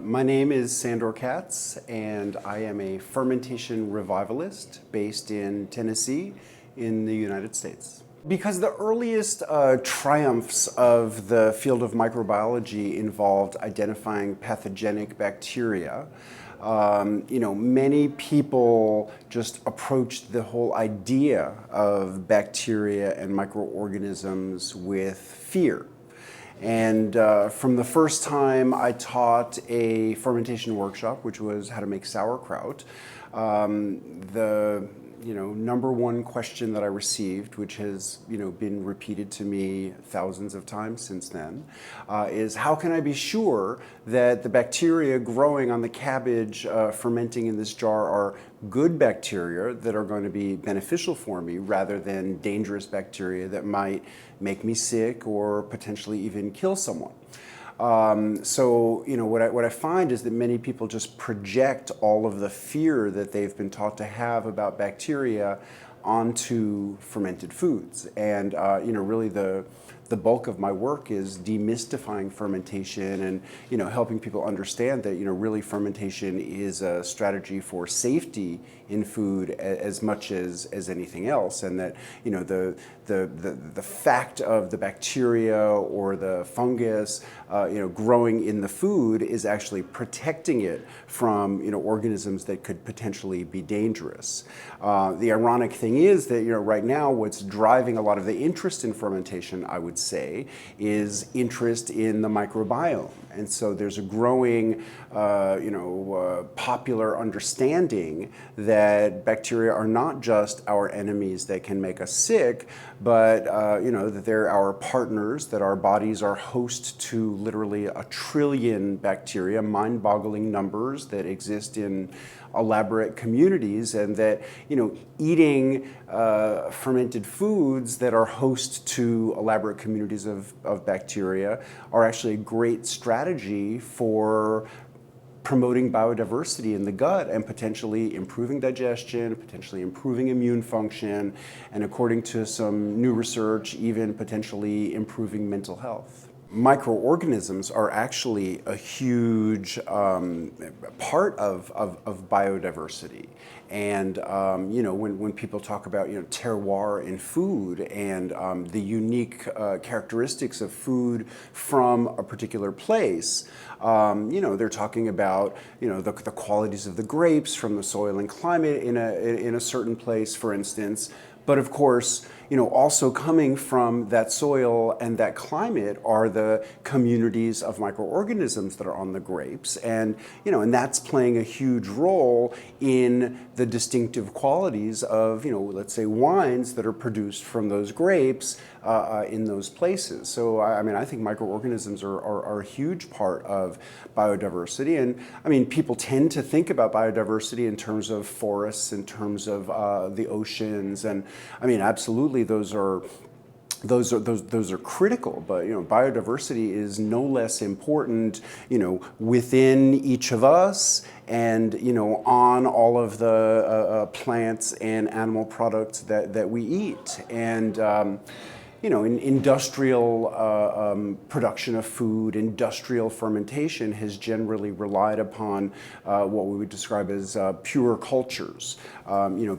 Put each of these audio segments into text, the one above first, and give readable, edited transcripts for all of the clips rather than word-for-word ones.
My name is Sandor Katz, and I am a fermentation revivalist based in Tennessee in the United States. Because the earliest triumphs of the field of microbiology involved identifying pathogenic bacteria, many people just approached the whole idea of bacteria and microorganisms with fear. And from the first time I taught a fermentation workshop, which was how to make sauerkraut, the number one question that I received, which has been repeated to me thousands of times since then, is how can I be sure that the bacteria growing on the cabbage fermenting in this jar are good bacteria that are going to be beneficial for me rather than dangerous bacteria that might make me sick or potentially even kill someone. What I find is that many people just project all of the fear that they've been taught to have about bacteria onto fermented foods. And really the bulk of my work is demystifying fermentation and helping people understand that really fermentation is a strategy for safety in food as much as anything else, and that the fact of the bacteria or the fungus growing in the food is actually protecting it from organisms that could potentially be dangerous. The ironic thing is that right now what's driving a lot of the interest in fermentation, I would say, is interest in the microbiome. And so there's a growing popular understanding that bacteria are not just our enemies that can make us sick, but that they're our partners, that our bodies are host to literally 1 trillion bacteria, mind-boggling numbers that exist in elaborate communities, and that eating fermented foods that are host to elaborate communities of bacteria are actually a great strategy for promoting biodiversity in the gut and potentially improving digestion, potentially improving immune function, and according to some new research, even potentially improving mental health. Microorganisms are actually a huge part of biodiversity. And when people talk about terroir in food and the unique characteristics of food from a particular place, they're talking about the qualities of the grapes from the soil and climate in a certain place, for instance. But of course, also coming from that soil and that climate are the communities of microorganisms that are on the grapes, and that's playing a huge role in the distinctive qualities of let's say wines that are produced from those grapes in those places. So I think microorganisms are a huge part of biodiversity, and people tend to think about biodiversity in terms of forests, in terms of the oceans, and absolutely those are critical, but biodiversity is no less important within each of us and on all of the plants and animal products that we eat. And in industrial production of food, industrial fermentation has generally relied upon what we would describe as pure cultures.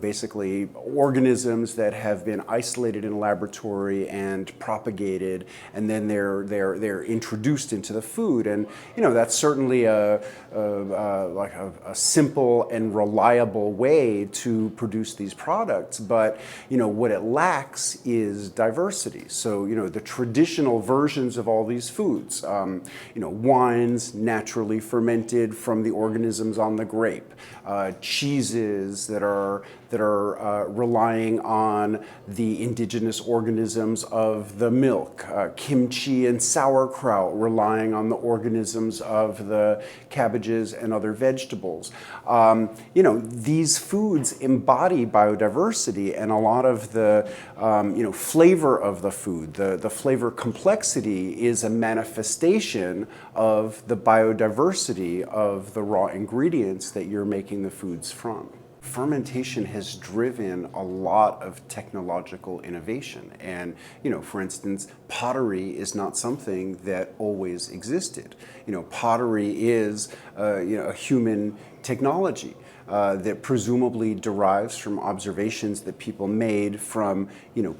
Basically organisms that have been isolated in a laboratory and propagated, and then they're introduced into the food. And that's certainly a simple and reliable way to produce these products. But what it lacks is diversity. So, the traditional versions of all these foods, wines naturally fermented from the organisms on the grape, cheeses that are relying on the indigenous organisms of the milk, kimchi and sauerkraut relying on the organisms of the cabbages and other vegetables. These foods embody biodiversity, and a lot of the flavor of the food, the flavor complexity is a manifestation of the biodiversity of the raw ingredients that you're making the foods from. fermentation has driven a lot of technological innovation. And, for instance, pottery is not something that always existed. Pottery is, a human technology. That presumably derives from observations that people made from,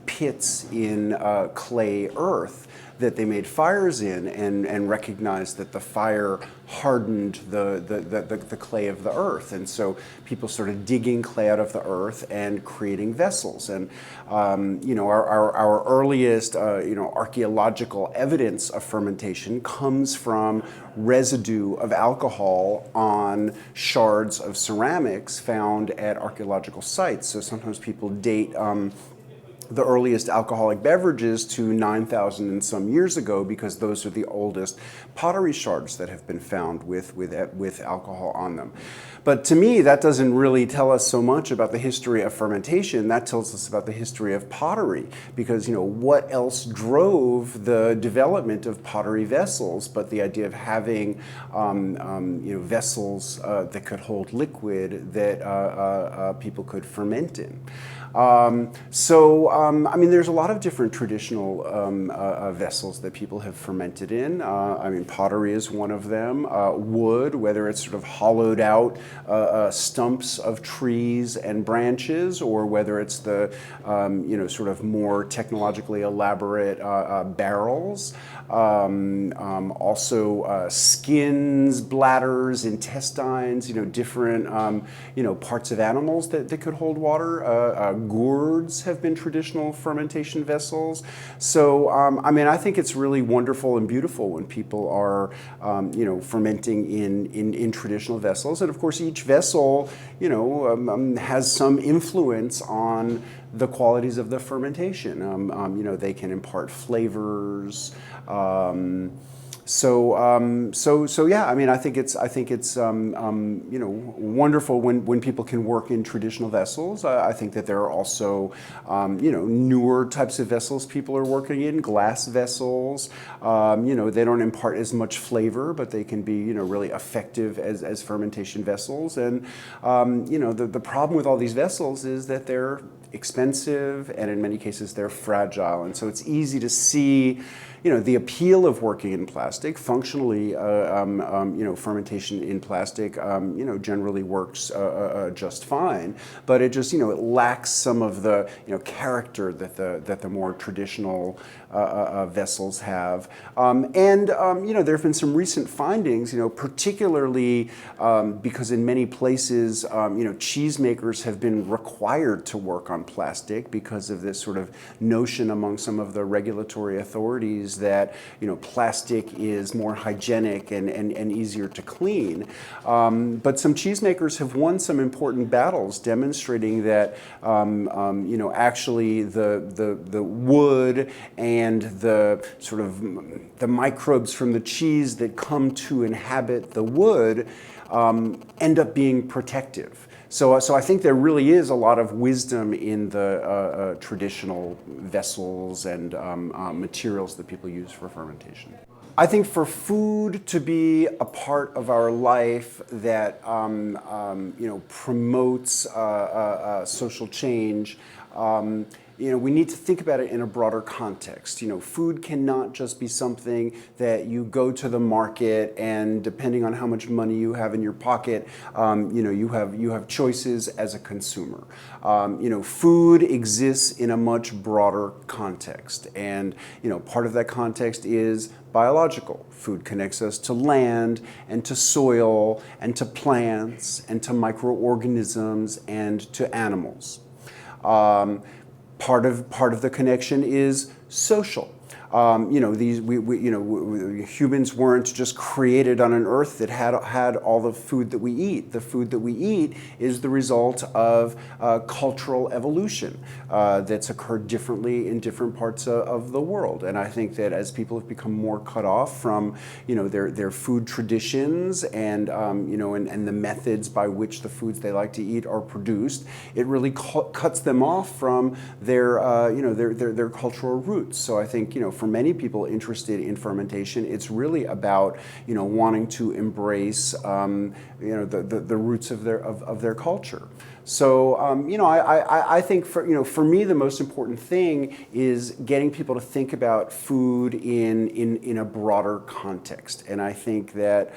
pits in clay earth that they made fires in, and recognized that the fire hardened the clay of the earth. And so people started digging clay out of the earth and creating vessels. And our earliest archaeological evidence of fermentation comes from residue of alcohol on shards of ceramics found at archaeological sites. So sometimes people date the earliest alcoholic beverages to 9,000 and some years ago, because those are the oldest pottery shards that have been found with alcohol on them. But to me, that doesn't really tell us so much about the history of fermentation. That tells us about the history of pottery, because what else drove the development of pottery vessels but the idea of having vessels that could hold liquid that people could ferment in. There's a lot of different traditional vessels that people have fermented in. Pottery is one of them. Wood, whether it's sort of hollowed out stumps of trees and branches, or whether it's the sort of more technologically elaborate barrels. Also skins, bladders, intestines, different parts of animals that could hold water. Gourds have been traditional fermentation vessels. So, I think it's really wonderful and beautiful when people are, fermenting in traditional vessels. And of course, each vessel, has some influence on the qualities of the fermentation. They can impart flavors. So yeah, I think it's wonderful when people can work in traditional vessels. I think that there are also newer types of vessels people are working in, glass vessels. They don't impart as much flavor, but they can be really effective as fermentation vessels. And the problem with all these vessels is that they're expensive, and in many cases they're fragile. And so it's easy to see the appeal of working in plastic. Functionally, fermentation in plastic, generally works just fine, but it just, it lacks some of the, character that the more traditional vessels have. There have been some recent findings, particularly because in many places, cheesemakers have been required to work on plastic because of this sort of notion among some of the regulatory authorities that plastic is more hygienic and easier to clean. But some cheesemakers have won some important battles demonstrating that actually the wood and the sort of the microbes from the cheese that come to inhabit the wood end up being protective. So I think there really is a lot of wisdom in the traditional vessels and materials that people use for fermentation. I think for food to be a part of our life that promotes social change, we need to think about it in a broader context. Food cannot just be something that you go to the market and, depending on how much money you have in your pocket, you have choices as a consumer. Food exists in a much broader context, and part of that context is biological. Food connects us to land and to soil and to plants and to microorganisms and to animals. Part of the connection is social. Humans weren't just created on an earth that had all the food that we eat. The food that we eat is the result of cultural evolution that's occurred differently in different parts of the world. And I think that as people have become more cut off from their food traditions and and the methods by which the foods they like to eat are produced, it really cuts them off from their cultural roots. So I think for for many people interested in fermentation, it's really about, wanting to embrace, the roots of their culture. So, I think for me, the most important thing is getting people to think about food in a broader context. And I think that,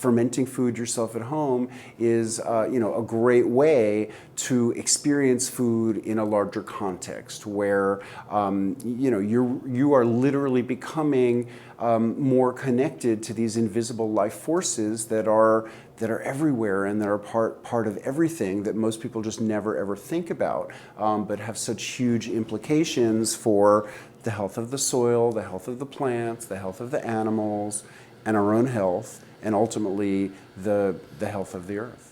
fermenting food yourself at home is, a great way to experience food in a larger context, where, you are literally becoming more connected to these invisible life forces that are everywhere and that are part of everything that most people just never ever think about, but have such huge implications for the health of the soil, the health of the plants, the health of the animals, and our own health, and ultimately the health of the earth.